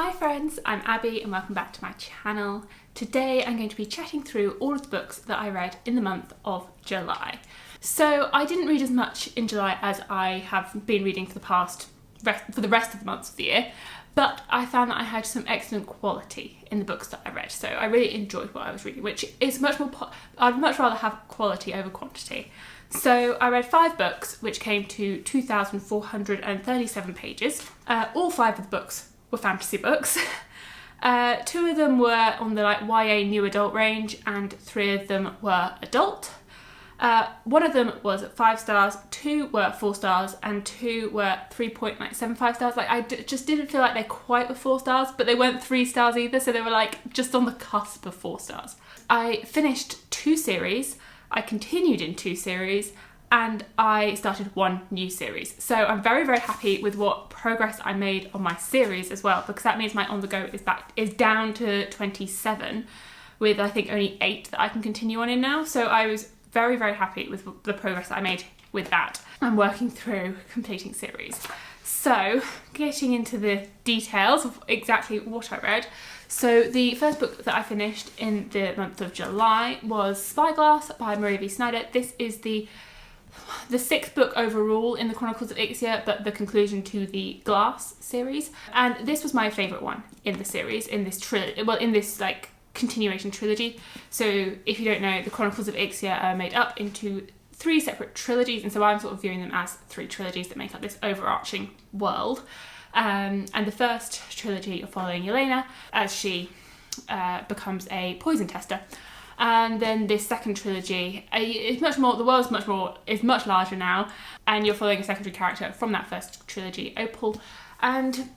Hi friends, I'm Abby and welcome back to my channel. Today I'm going to be chatting through all of the books that I read in the month of July. So I didn't read as much in July as I have been reading for the rest of the months of the year, but I found that I had some excellent quality in the books that I read. So I really enjoyed what I was reading, which is much more, I'd much rather have quality over quantity. So I read 5 books, which came to 2,437 pages. All 5 of the books were fantasy books. 2 of them were on the YA new adult range and 3 of them were adult. 1 of them was 5 stars, 2 were 4 stars and 2 were 3.75 stars. I just didn't feel like they quite were 4 stars, but they weren't 3 stars either, so they were just on the cusp of 4 stars. I finished 2 series, I continued in 2 series, and I started 1 new series. So I'm very, very happy with what progress I made on my series as well, because that means my on the go is down to 27, with I think only 8 that I can continue on in now. So I was very, very happy with the progress that I made with that. I'm working through completing series. So getting into the details of exactly what I read. So the first book that I finished in the month of July was Spyglass by Marie V. Snyder. This is the 6th book overall in the Chronicles of Ixia, but the conclusion to the Glass series. And this was my favourite one in the series, in this continuation trilogy. So if you don't know, the Chronicles of Ixia are made up into 3 separate trilogies, and so I'm sort of viewing them as 3 trilogies that make up this overarching world. And the first trilogy, you're following Yelena as she becomes a poison tester. And then this second trilogy is much more, the world's is much larger now, and you're following a secondary character from that first trilogy, Opal, and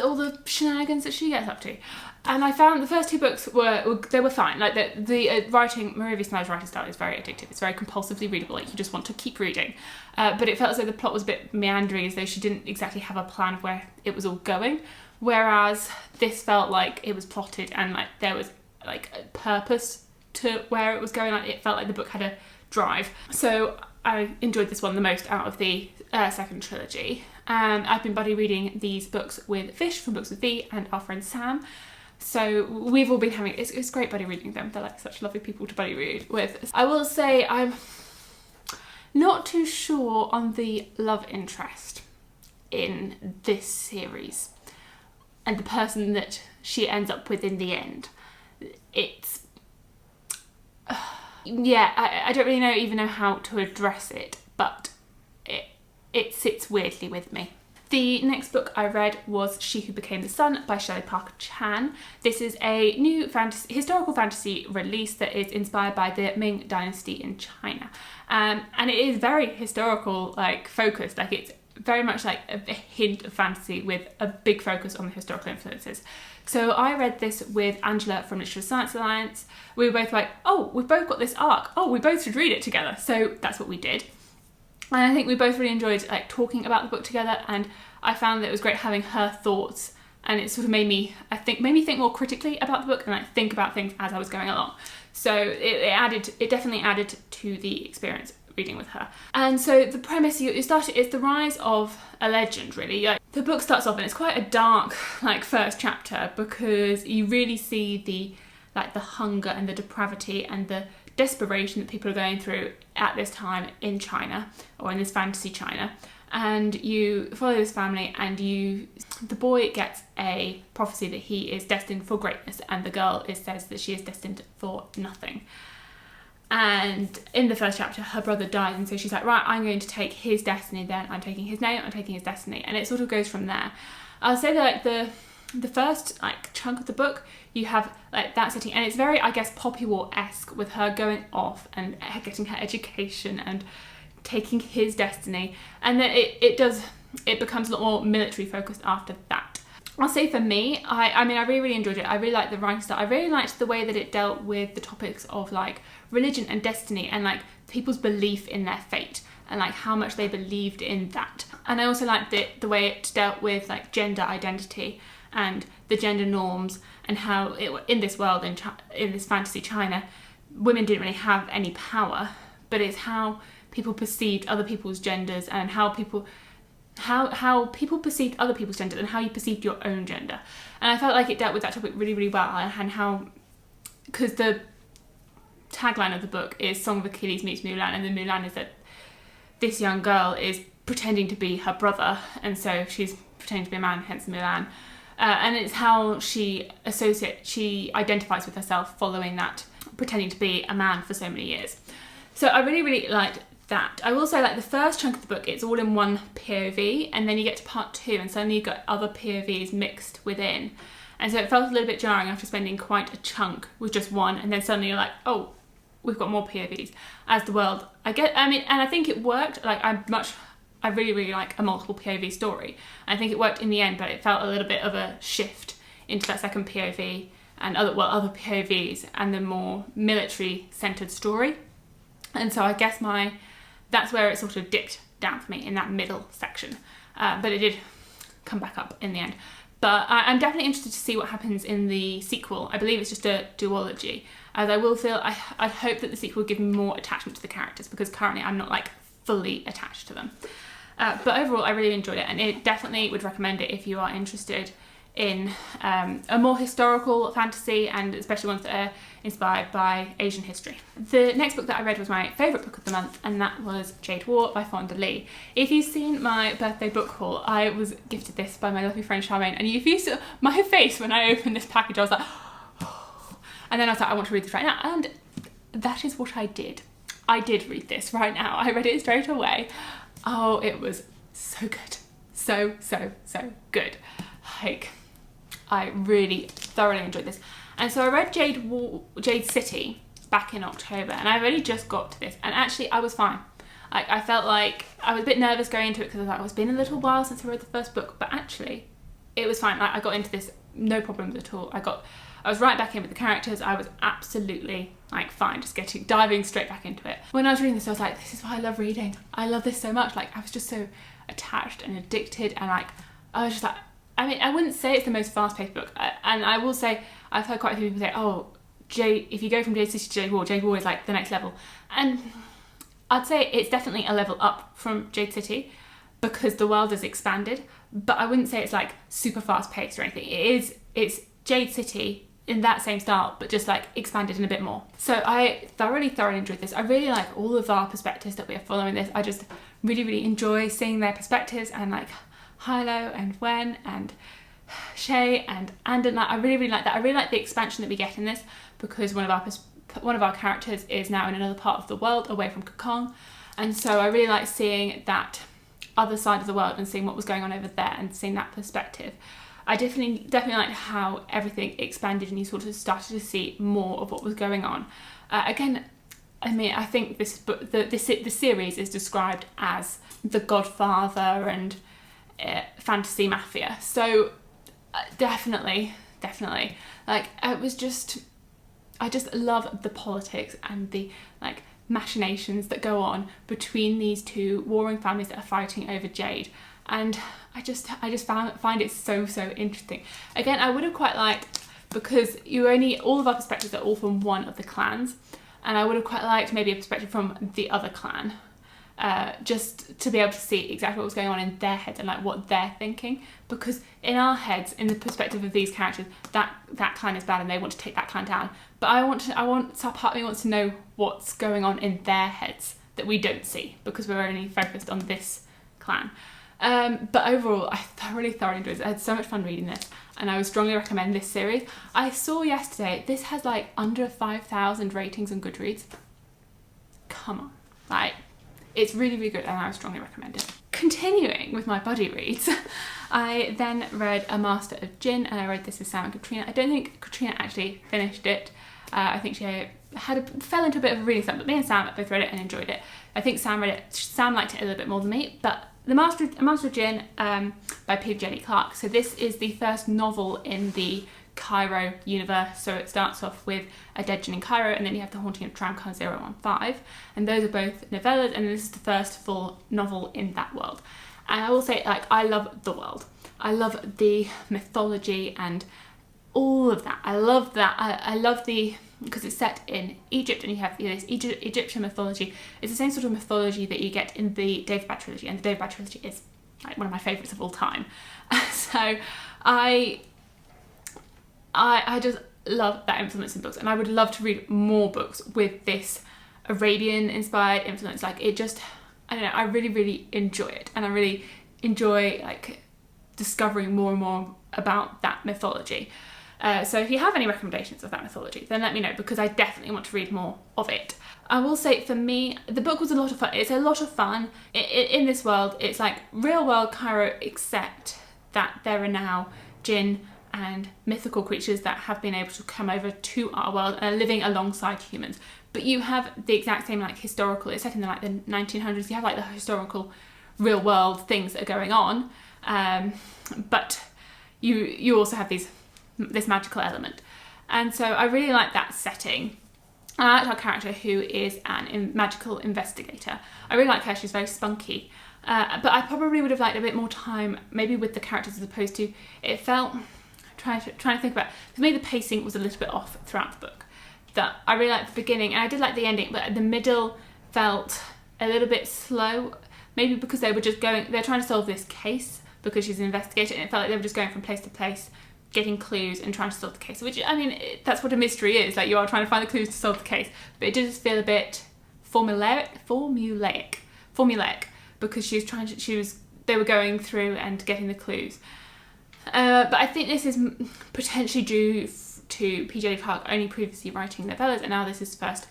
all the shenanigans that she gets up to. And I found the first 2 books were fine. The writing, Marie V. Snyder's writing style is very addictive. It's very compulsively readable. You just want to keep reading. But it felt as though the plot was a bit meandering, as though she didn't exactly have a plan of where it was all going. Whereas this felt like it was plotted and there was a purpose to where it was going. It felt like the book had a drive. So I enjoyed this one the most out of the second trilogy. I've been buddy reading these books with Fish from Books with V and our friend Sam. So we've all been having, it's great buddy reading them. They're such lovely people to buddy read with. I will say I'm not too sure on the love interest in this series and the person that she ends up with in the end. It's I don't really even know how to address it, but it sits weirdly with me. The next book I read was She Who Became the Sun by Shelley Parker Chan. This is a new historical fantasy release that is inspired by the Ming Dynasty in China. And it is very historical focused. It's very much a hint of fantasy with a big focus on the historical influences. So I read this with Angela from Literature Science Alliance. We were both oh, we've both got this arc. Oh, we both should read it together. So that's what we did. And I think we both really enjoyed talking about the book together, and I found that it was great having her thoughts, and it sort of made me think more critically about the book and think about things as I was going along. So it definitely added to the experience reading with her. And so the premise it's the rise of a legend, really. The book starts off and it's quite a dark first chapter, because you really see the hunger and the depravity and the desperation that people are going through at this time in China, or in this fantasy China. And you follow this family, and the boy gets a prophecy that he is destined for greatness, and the girl says that she is destined for nothing. And in the first chapter, her brother dies, and so she's like, right, I'm going to take his destiny then. I'm taking his name, I'm taking his destiny. And it sort of goes from there. I'll say that the first chunk of the book, you have that setting, and it's very, I guess, Poppy War-esque, with her going off and getting her education and taking his destiny. And then it becomes a lot more military focused after that. I'll say for me, I really, really enjoyed it. I really liked the writing style. I really liked the way that it dealt with the topics of religion and destiny, and people's belief in their fate, and how much they believed in that. And I also liked the way it dealt with gender identity and the gender norms, and how in this world, in this fantasy China, women didn't really have any power, but it's how people perceived other people's genders, and how people how people perceived other people's gender and how you perceived your own gender. And I felt like it dealt with that topic really, really well, and how, because the tagline of the book is Song of Achilles meets Mulan, and the Mulan is that this young girl is pretending to be her brother, and so she's pretending to be a man, hence Mulan. And it's how she identifies with herself following that, pretending to be a man for so many years. So I really, really liked that. I will say, like, the first chunk of the book, it's all in one POV, and then you get to part 2 and suddenly you've got other POVs mixed within. And so it felt a little bit jarring after spending quite a chunk with just one, and then suddenly you're like, oh, we've got more POVs as the world. And I think it worked. Like, I really, really like a multiple POV story. I think it worked in the end, but it felt a little bit of a shift into that second POV and other POVs and the more military-centered story. And so I guess that's where it sort of dipped down for me, in that middle section. But it did come back up in the end. But I'm definitely interested to see what happens in the sequel. I believe it's just a duology, as I hope that the sequel will give me more attachment to the characters, because currently I'm not like fully attached to them. But overall, I really enjoyed it, and it definitely would recommend it if you are interested in a more historical fantasy, and especially ones that are inspired by Asian history. The next book that I read was my favourite book of the month, and that was Jade War by Fonda Lee. If you've seen my birthday book haul, I was gifted this by my lovely friend Charmaine, and if you saw my face when I opened this package, I was like, oh. And then I was like, I want to read this right now, and that is what I did. I did read this right now. I read it straight away. Oh, it was so good. So good. Like, I really thoroughly enjoyed this. And so I read Jade City back in October, and I've only just got to this, and actually I was fine. I felt like I was a bit nervous going into it, because I was like, it's been a little while since I read the first book, but actually it was fine. Like, I got into this no problems at all. I was right back in with the characters. I was absolutely like fine, just diving straight back into it. When I was reading this, I was like, this is why I love reading. I love this so much. Like, I was just so attached and addicted, and like, I was just like, I mean, I wouldn't say it's the most fast-paced book, and I will say, I've heard quite a few people say, oh, if you go from Jade City to Jade War is like the next level. And I'd say it's definitely a level up from Jade City, because the world has expanded, but I wouldn't say it's like super fast-paced or anything. It's Jade City in that same style, but just like expanded in a bit more. So I thoroughly enjoyed this. I really like all of our perspectives that we are following this. I just really enjoy seeing their perspectives, and like Hilo and Wen and Shay and Andon. Like, I really like that. I really like the expansion that we get in this, because one of our characters is now in another part of the world away from Kokong, and so I really like seeing that other side of the world and seeing what was going on over there and seeing that perspective. I definitely like how everything expanded and you sort of started to see more of what was going on. Again, I mean, I think this book, the series is described as The Godfather and fantasy mafia. So definitely, like, I just love the politics and the like machinations that go on between these two warring families that are fighting over Jade. And I just find it so interesting. Again, I would have quite liked, because all of our perspectives are all from one of the clans, and I would have quite liked maybe a perspective from the other clan, just to be able to see exactly what was going on in their heads and like what they're thinking. Because in our heads, in the perspective of these characters, that clan is bad and they want to take that clan down. But so part of me wants to know what's going on in their heads that we don't see, because we're only focused on this clan. But overall, I thoroughly enjoyed it. I had so much fun reading this, and I would strongly recommend this series. I saw yesterday, this has like under 5,000 ratings on Goodreads. Come on. Like, it's really good, and I would strongly recommend it. Continuing with my buddy reads, I then read A Master of Jinn, and I read this with Sam and Katrina. I don't think Katrina actually finished it. I think she fell into a bit of a reading slump, but me and Sam both read it and enjoyed it. I think Sam liked it a little bit more than me, but A Master of Jinn by P. Jenny Clark. So this is the first novel in the Cairo universe. So it starts off with A Dead Jinn in Cairo, and then you have The Haunting of Tramcar 015, and those are both novellas, and this is the first full novel in that world. And I will say, like, I love the world. I love the mythology and all of that. I love that. I love because it's set in Egypt, and you have this Egyptian mythology. It's the same sort of mythology that you get in the David Bad trilogy, and the David Bad trilogy is like one of my favourites of all time. So I just love that influence in books, and I would love to read more books with this Arabian inspired influence. Like it just, I don't know, I really, really enjoy it, and I really enjoy like discovering more and more about that mythology. So if you have any recommendations of that mythology, then let me know, because I definitely want to read more of it. I will say, for me, the book was a lot of fun. It's a lot of fun. In this world, it's like real world Cairo, except that there are now jinn and mythical creatures that have been able to come over to our world and are living alongside humans. But you have the exact same like historical, it's set in like the 1900s, you have like the historical real world things that are going on, but you also have this magical element. And so I really like that setting. I like our character, who is an magical investigator. I really like her, she's very spunky. But I probably would have liked a bit more time maybe with the characters, as opposed to, it felt, trying to think about it, for me the pacing was a little bit off throughout the book. That I really liked the beginning, and I did like the ending, but the middle felt a little bit slow, maybe because they're trying to solve this case, because she's an investigator, and it felt like they were just going from place to place, getting clues and trying to solve the case, which, I mean, that's what a mystery is, like you are trying to find the clues to solve the case, but it did just feel a bit formulaic, because they were going through and getting the clues. But I think this is potentially due to P.J. Clarke only previously writing novellas, and now this is his first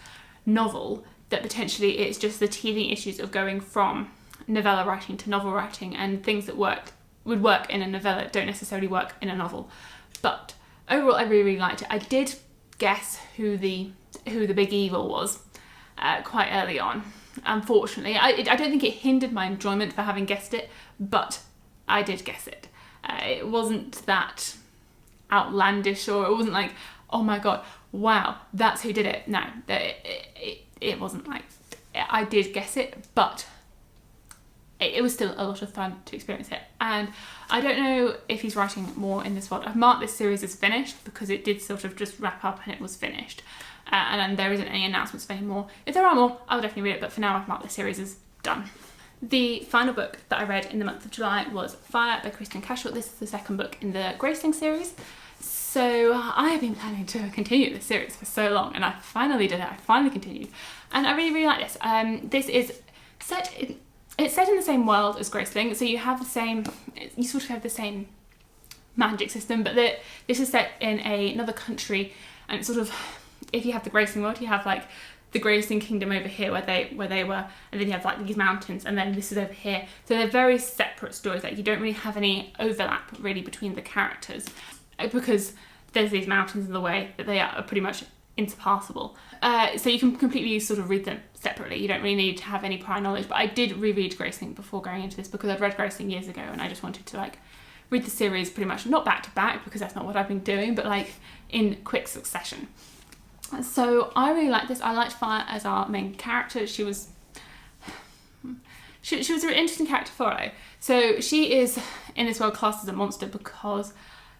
novel, that potentially it's just the teething issues of going from novella writing to novel writing, and things that would work in a novella don't necessarily work in a novel. But overall, I really, really liked it. I did guess who the big evil was quite early on. Unfortunately, I don't think it hindered my enjoyment for having guessed it, but I did guess it. It wasn't that outlandish, or it wasn't like, oh my god, wow, that's who did it. No, it wasn't like, I did guess it, but it was still a lot of fun to experience it. And I don't know if he's writing more in this world. I've marked this series as finished because it did sort of just wrap up and it was finished. And then there isn't any announcements for any more. If there are more, I'll definitely read it, but for now I've marked this series as done. The final book that I read in the month of July was Fire by Kristen Cashel. This is the second book in the Graceling series. So I have been planning to continue this series for so long, and I finally did it. I finally continued. And I really, really like this. This is it's set in the same world as Graceling, so you sort of have the same magic system, but this is set in another country, and it's sort of, if you have the Graceling world, you have like the Graceling kingdom over here where they were, and then you have like these mountains, and then this is over here. So they're very separate stories. Like you don't really have any overlap really between the characters, because there's these mountains in the way that they are pretty much interpassable. So you can completely sort of read them separately. You don't really need to have any prior knowledge. But I did reread Graceling before going into this, because I'd read Graceling years ago, and I just wanted to like read the series pretty much not back to back, because that's not what I've been doing, but like in quick succession. So I really liked this. I liked Fire as our main character. She was a really interesting character to follow. So she is in this world classed as a monster because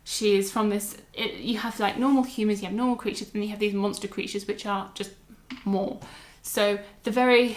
she is from this, you have like normal humans, you have normal creatures, and you have these monster creatures which are just more. So the way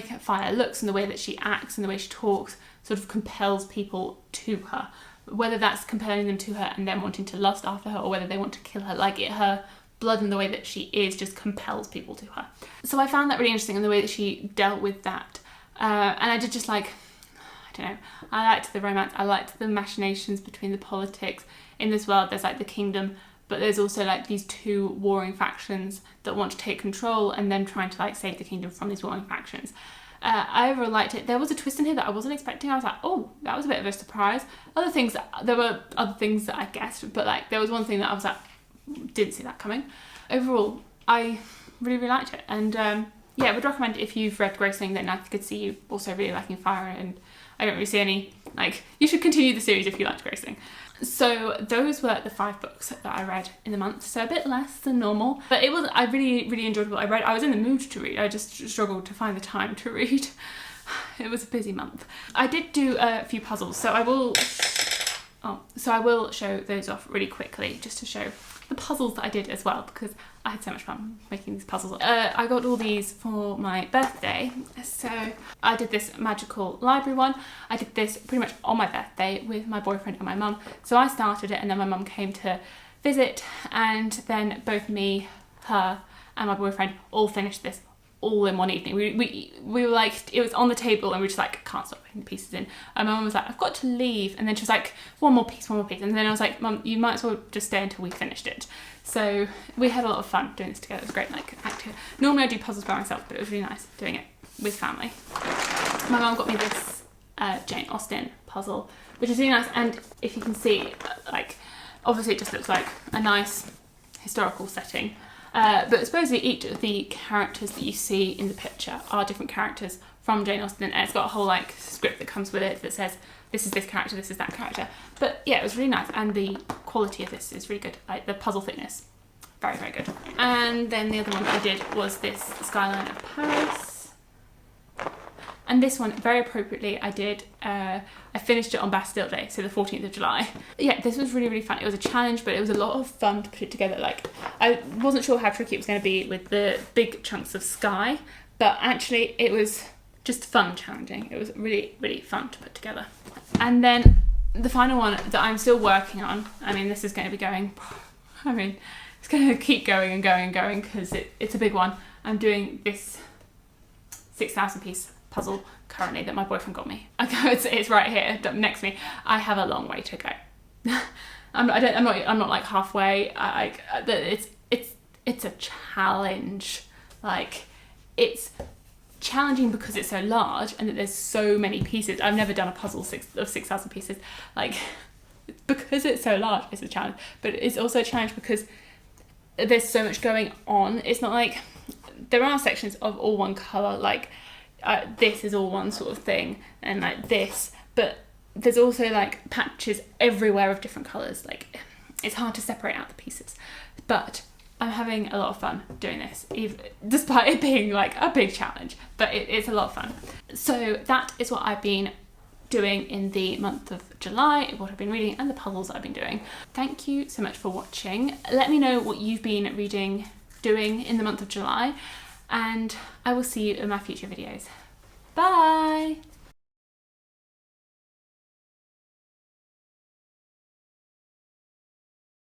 Fire looks and the way that she acts and the way she talks sort of compels people to her. Whether that's compelling them to her and them wanting to lust after her, or whether they want to kill her, her blood and the way that she is just compels people to her. So I found that really interesting, in the way that she dealt with that. And I did just like, I don't know, I liked the romance, I liked the machinations between the politics. In this world there's like the kingdom, but there's also like these two warring factions that want to take control, and then trying to like save the kingdom from these warring factions. I overall liked it. There was a twist in here that I wasn't expecting. I was like, oh, that was a bit of a surprise. There were other things that I guessed, but like there was one thing that I was like, didn't see that coming. Overall, I really, really liked it, and yeah, I would recommend it if you've read Graceling. Then I could see you also really liking Fire, and I don't really see any, you should continue the series if you liked Graceling. So those were the 5 books that I read in the month, so a bit less than normal, but I really, really enjoyed what I read. I was in the mood to read, I just struggled to find the time to read. It was a busy month. I did do a few puzzles, so I will Oh, so I will show those off really quickly just to show the puzzles that I did as well, because I had so much fun making these puzzles. I got all these for my birthday. So I did this magical library one. I did this pretty much on my birthday with my boyfriend and my mum. So I started it and then my mum came to visit, and then both me, her and my boyfriend all finished this all in one evening. We were like, it was on the table and we were just like, can't stop putting the pieces in. And my mum was like, I've got to leave. And then she was like, one more piece. And then I was like, Mum, you might as well just stay until we finished it. So we had a lot of fun doing this together. It was great, like active. Normally I do puzzles by myself, but it was really nice doing it with family. My mum got me this Jane Austen puzzle, which is really nice. And if you can see, like, obviously it just looks like a nice historical setting. But supposedly each of the characters that you see in the picture are different characters from Jane Austen, and it's got a whole like script that comes with it that says this is this character, this is that character. But yeah, it was really nice, and the quality of this is really good. Like the puzzle thickness, very, very good. And then the other one I did was this Skyline of Paris. And this one, very appropriately, I did, I finished it on Bastille Day, so the 14th of July. Yeah, this was really, really fun. It was a challenge, but it was a lot of fun to put it together. Like, I wasn't sure how tricky it was going to be with the big chunks of sky, but actually it was just fun challenging. It was really, really fun to put together. And then the final one that I'm still working on, I mean, this is going to be going, I mean, it's going to keep going and going and going because it's a big one. I'm doing this 6,000 piece puzzle currently that my boyfriend got me. It's right here next to me. I have a long way to go. I'm not like halfway. It's a challenge. Like, it's challenging because it's so large and that there's so many pieces. I've never done a puzzle of 6,000 pieces. Like, because it's so large, it's a challenge. But it's also a challenge because there's so much going on. It's not like there are sections of all one colour, like this is all one sort of thing, and like this, but there's also like patches everywhere of different colours. Like, it's hard to separate out the pieces, but I'm having a lot of fun doing this, even despite it being like a big challenge, but it's a lot of fun. So that is what I've been doing in the month of July, what I've been reading and the puzzles that I've been doing. Thank you so much for watching. Let me know what you've been doing in the month of July, and I will see you in my future videos. Bye!